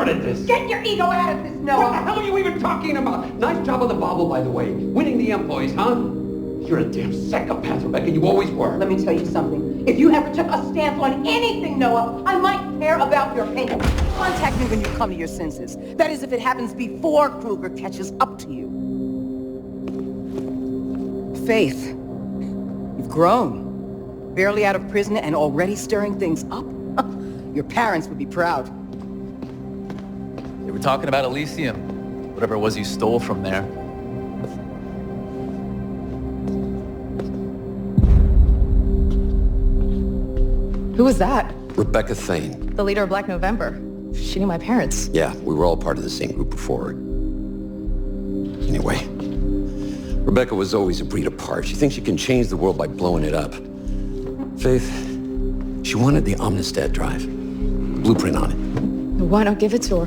started this? Get your ego out of this, Noah! What the hell are you even talking about? Nice job on the bobble, by the way. Winning the employees, huh? You're a damn psychopath, Rebecca. You always were. Let me tell you something. If you ever took a stance on anything, Noah, I might care about your opinion. Contact me when you come to your senses. That is, if it happens before Kruger catches up to you. Faith, you've grown. Barely out of prison and already stirring things up. Your parents would be proud. They were talking about Elysium. Whatever it was you stole from there. Who was that? Rebecca Thane. The leader of Black November. She knew my parents. Yeah, we were all part of the same group before. Anyway, Rebecca was always a breed apart. She thinks she can change the world by blowing it up. Faith, she wanted the Omnistat drive. Blueprint on it. Why not give it to her?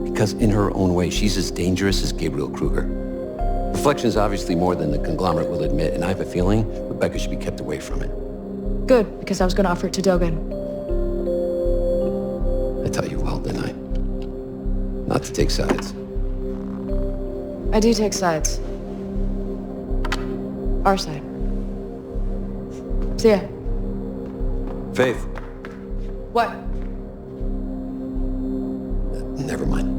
Because in her own way, she's as dangerous as Gabriel Kruger. Reflection's obviously more than the conglomerate will admit, and I have a feeling Rebecca should be kept away from it. Good, because I was going to offer it to Dogen. I tell you well, didn't I? Not to take sides. I do take sides. Our side. See ya. Faith. What? Never mind.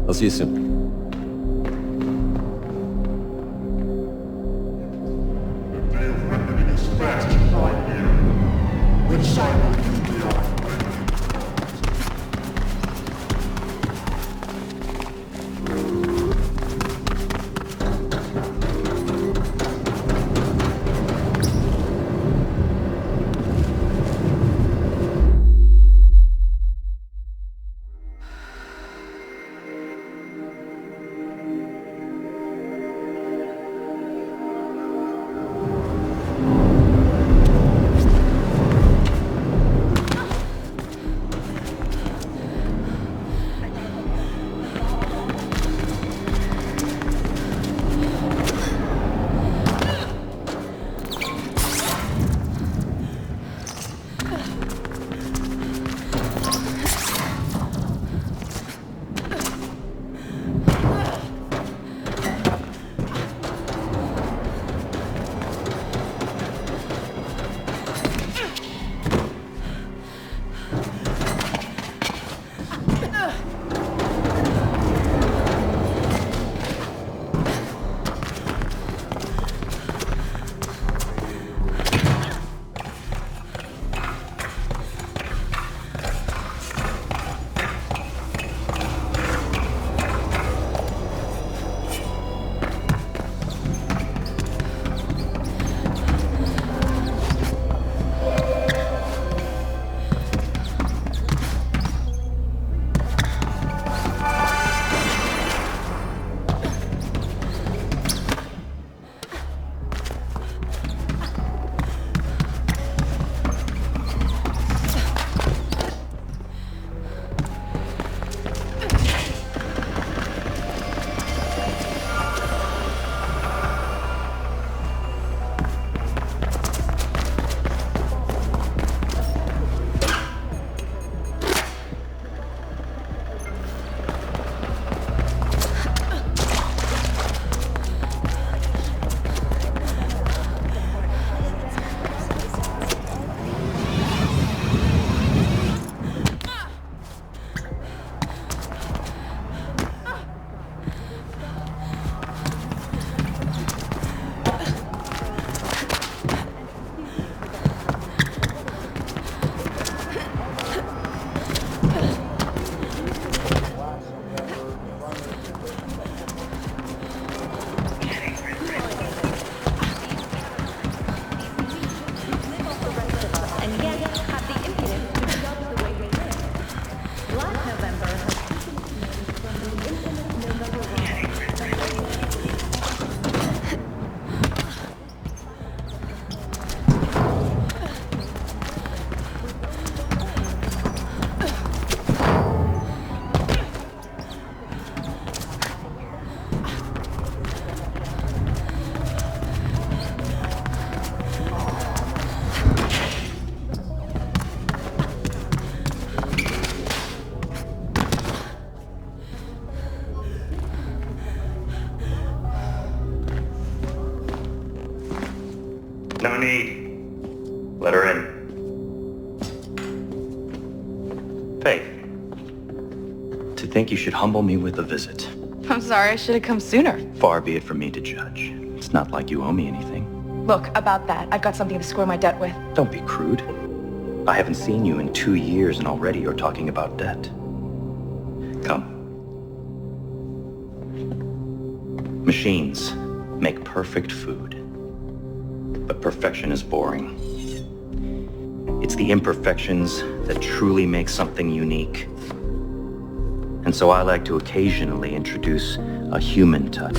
I'll see you soon. Which side? need. Let her in. Faith. To think you should humble me with a visit. I'm sorry, I should have come sooner. Far be it from me to judge. It's not like you owe me anything. Look, about that, I've got something to square my debt with. Don't be crude. I haven't seen you in 2 years and already you're talking about debt. Come. Machines make perfect food. But perfection is boring. It's the imperfections that truly make something unique. And so I like to occasionally introduce a human touch.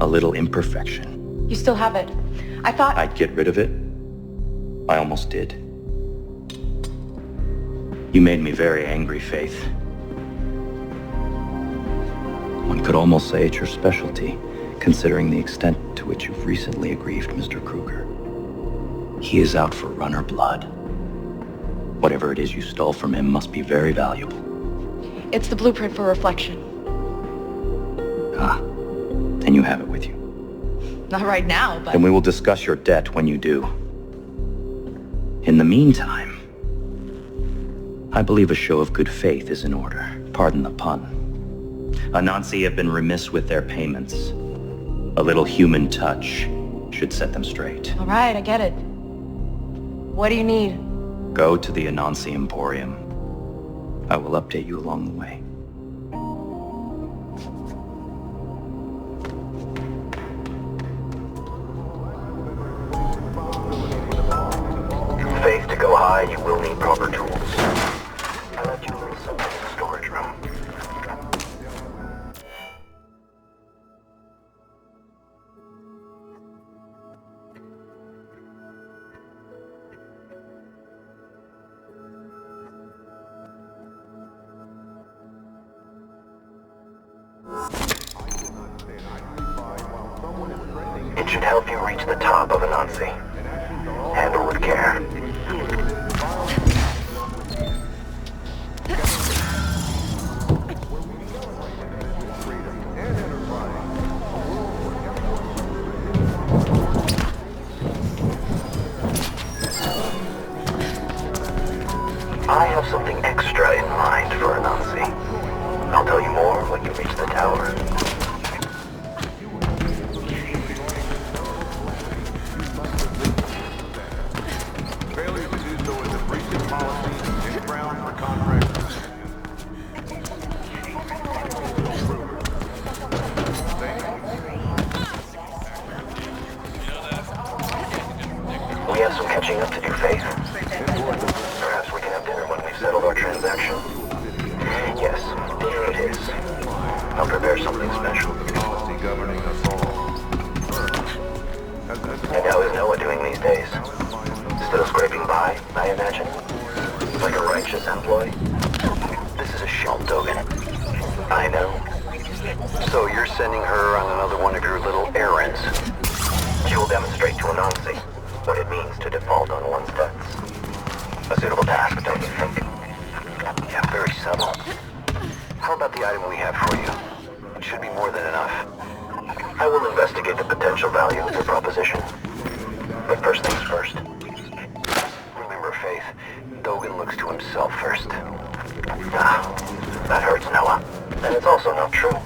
A little imperfection. You still have it. I thought... I'd get rid of it. I almost did. You made me very angry, Faith. One could almost say it's your specialty, considering the extent to which you've recently aggrieved Mr. Kruger. He is out for runner blood. Whatever it is you stole from him must be very valuable. It's the blueprint for reflection. Ah, then you have it with you. Not right now, but... Then we will discuss your debt when you do. In the meantime, I believe a show of good faith is in order. Pardon the pun. Anansi have been remiss with their payments. A little human touch should set them straight. All right, I get it. What do you need? Go to the Anansi Emporium. I will update you along the way. Faith, to go high, you will need proper tools. I left you a little something in the storage room. It should help you reach the top of Anansi. Handle with care. I have something extra in mind for Anansi. I'll tell you more when you reach the tower. Failure to do so is a breach of policy and ground for contract. We have some catching up to do, Faith. Perhaps we can have dinner when we've settled our transaction. Yes, dinner it is. I'll prepare something special. Policy governing us all. And how is Noah doing these days? Still scraping by, I imagine? Like a righteous employee? This is a shell, Dogan. I know. So you're sending her on another one of your little errands. She will demonstrate to Anansi what it means to default on one's debts. A suitable task, don't you think? Yeah, very subtle. How about the item we have for you? It should be more than enough. I will investigate the potential value of your proposition. But first things first. Remember, Faith, Dogan looks to himself first. Ah, that hurts, Noah. And it's also not true.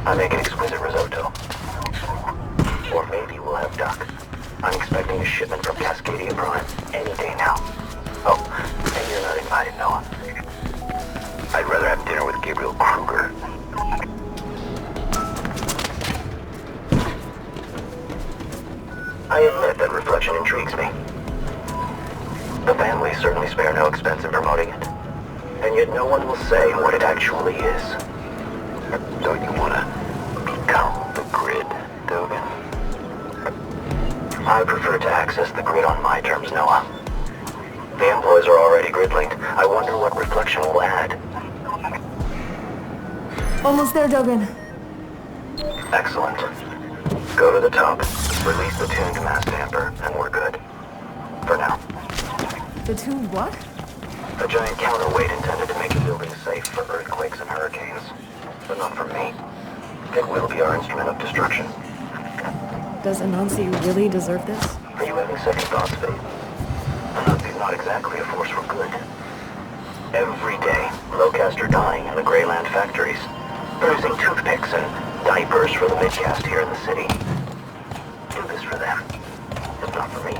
I make an exquisite risotto. Or maybe we'll have duck. I'm expecting a shipment from Cascadia Prime any spare no expense in promoting it. And yet no one will say what it actually is. Don't you want to become the grid, Dogen? I prefer to access the grid on my terms, Noah. The employees are already grid-linked. I wonder what reflection will add. Almost there, Dogen. Excellent. Go to the top, release the tuned mass damper, and we're good. For now. The tuned what? A giant counterweight intended to make the building safe for earthquakes and hurricanes. But not from me. It will be our instrument of destruction. Does Anansi really deserve this? Are you having second thoughts, Faith? Anansi's not exactly a force for good. Every day, low-caste are dying in the Greyland factories, producing toothpicks and diapers for the midcast here in the city. Do this for them. It's not for me.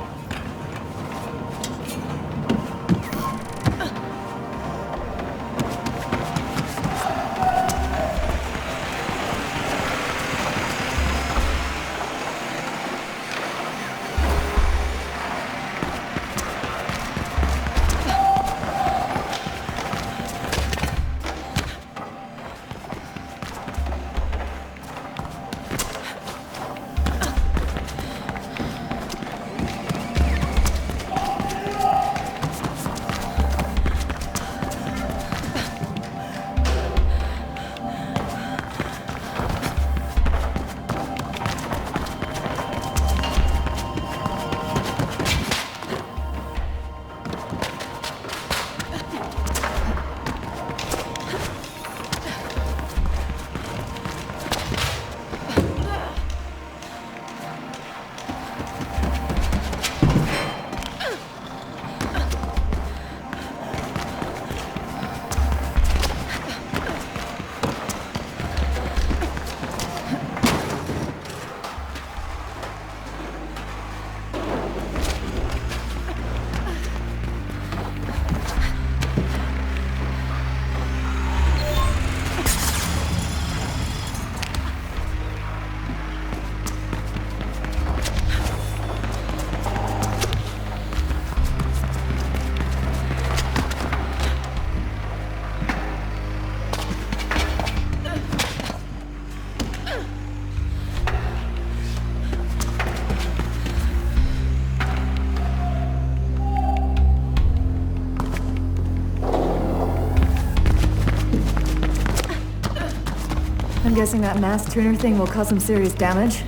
I'm guessing that mass tuner thing will cause some serious damage.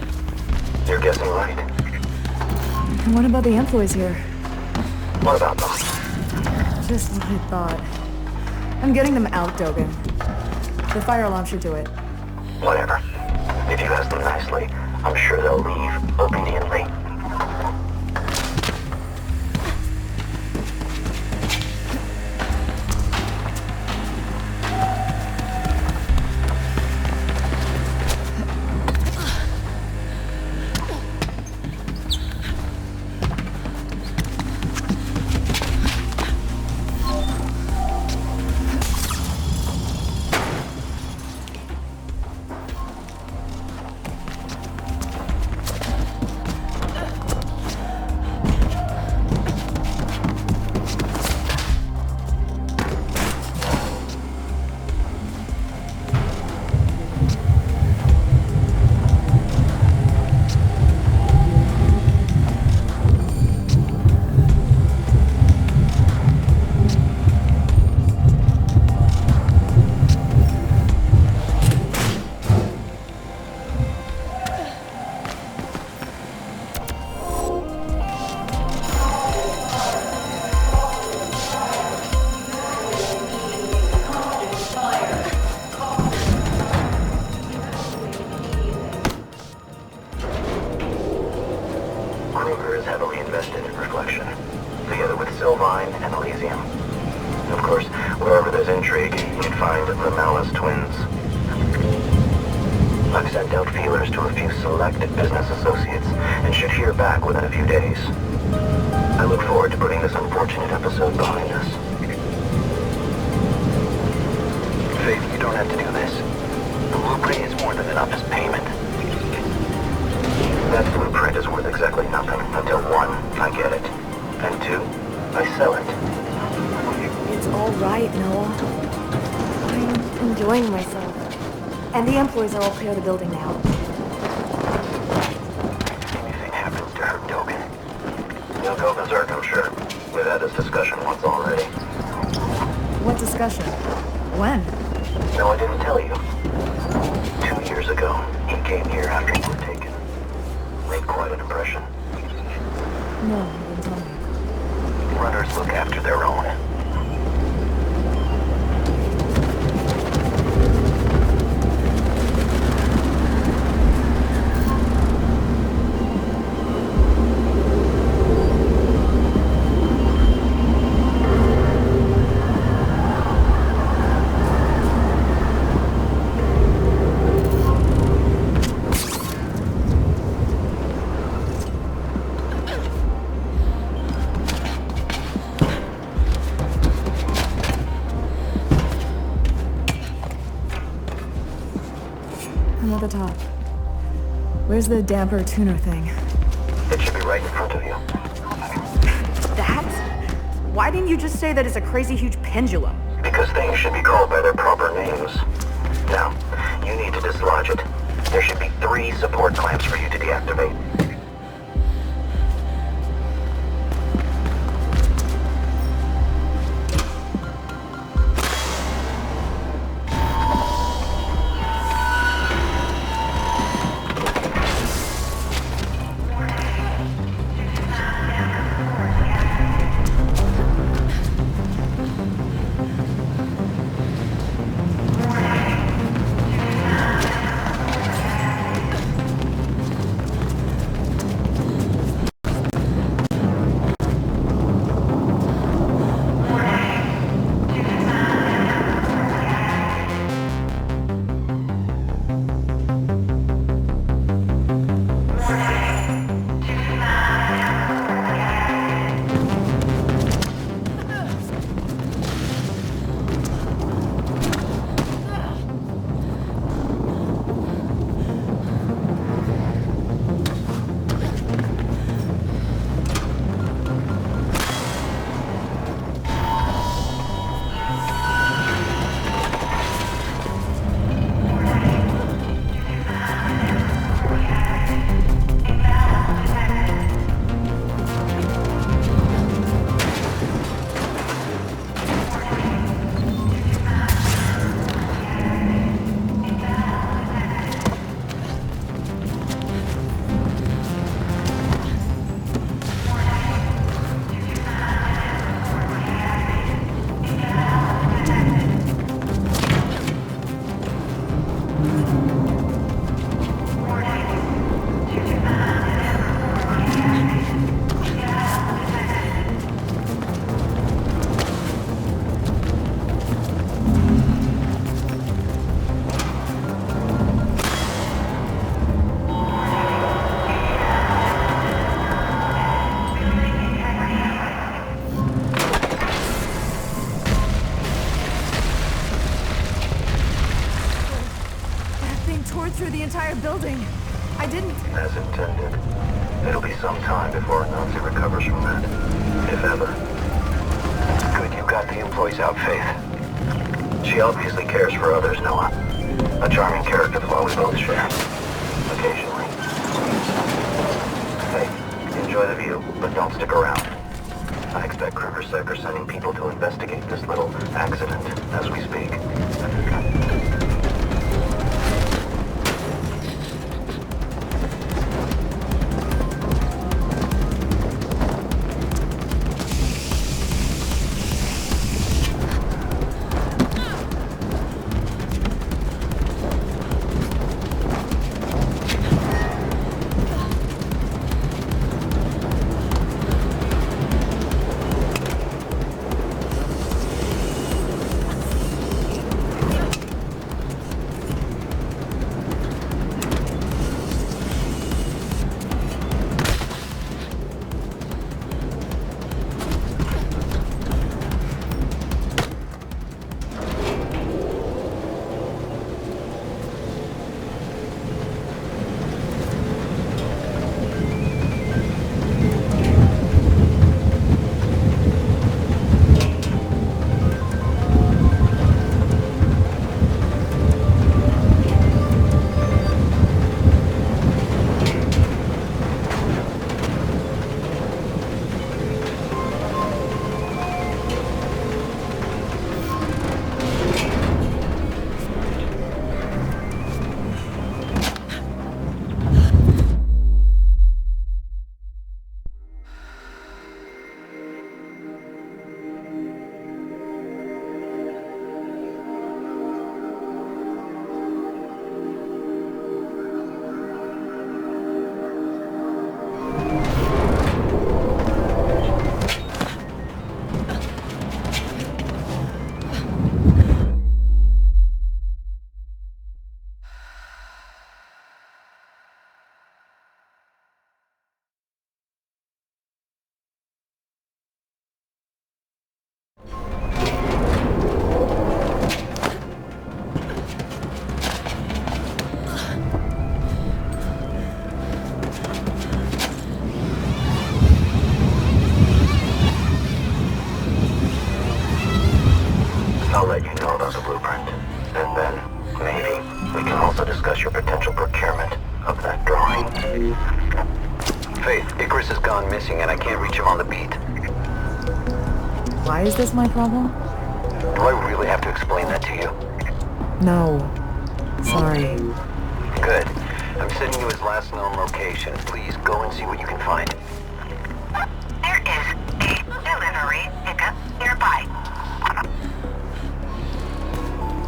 You're guessing right. And what about the employees here? What about them? Just what I thought. I'm getting them out, Dogen. The fire alarm should do it. Whatever. If you ask them nicely, I'm sure they'll leave obediently. I've sent out feelers to a few selected business associates and should hear back within a few days. I look forward to putting this unfortunate episode behind us. Faith, you don't have to do this. The blueprint is more than enough as payment. That blueprint is worth exactly nothing until 1, I get it, and 2, I sell it. And the employees are all clear of the building now. Anything happens to her, Dogan, you'll go berserk, I'm sure. We've had this discussion once already. What discussion? When? No, I didn't tell you. 2 years ago, he came here after you were taken. Made quite an impression. No, you didn't tell me. Runners look after their own. I'm at the top. Where's the damper tuner thing? It should be right in front of you. That? Why didn't you just say that it's a crazy huge pendulum? Because things should be called by their proper names. Now, you need to dislodge it. There should be 3 support clamps for you to deactivate. Through the entire building. I didn't... As intended. It'll be some time before Nazi recovers from that. If ever. Good you got the employees out, Faith. She obviously cares for others, Noah. A charming character flaw we both share. Occasionally. Hey, enjoy the view, but don't stick around. I expect KrugerSec are sending people to investigate this little accident as we speak. discuss your potential procurement of that drawing. Faith, Icarus has gone missing and I can't reach him on the beat. Why is this my problem? Do I really have to explain that to you? No. Sorry. Good. I'm sending you his last known location. Please go and see what you can find.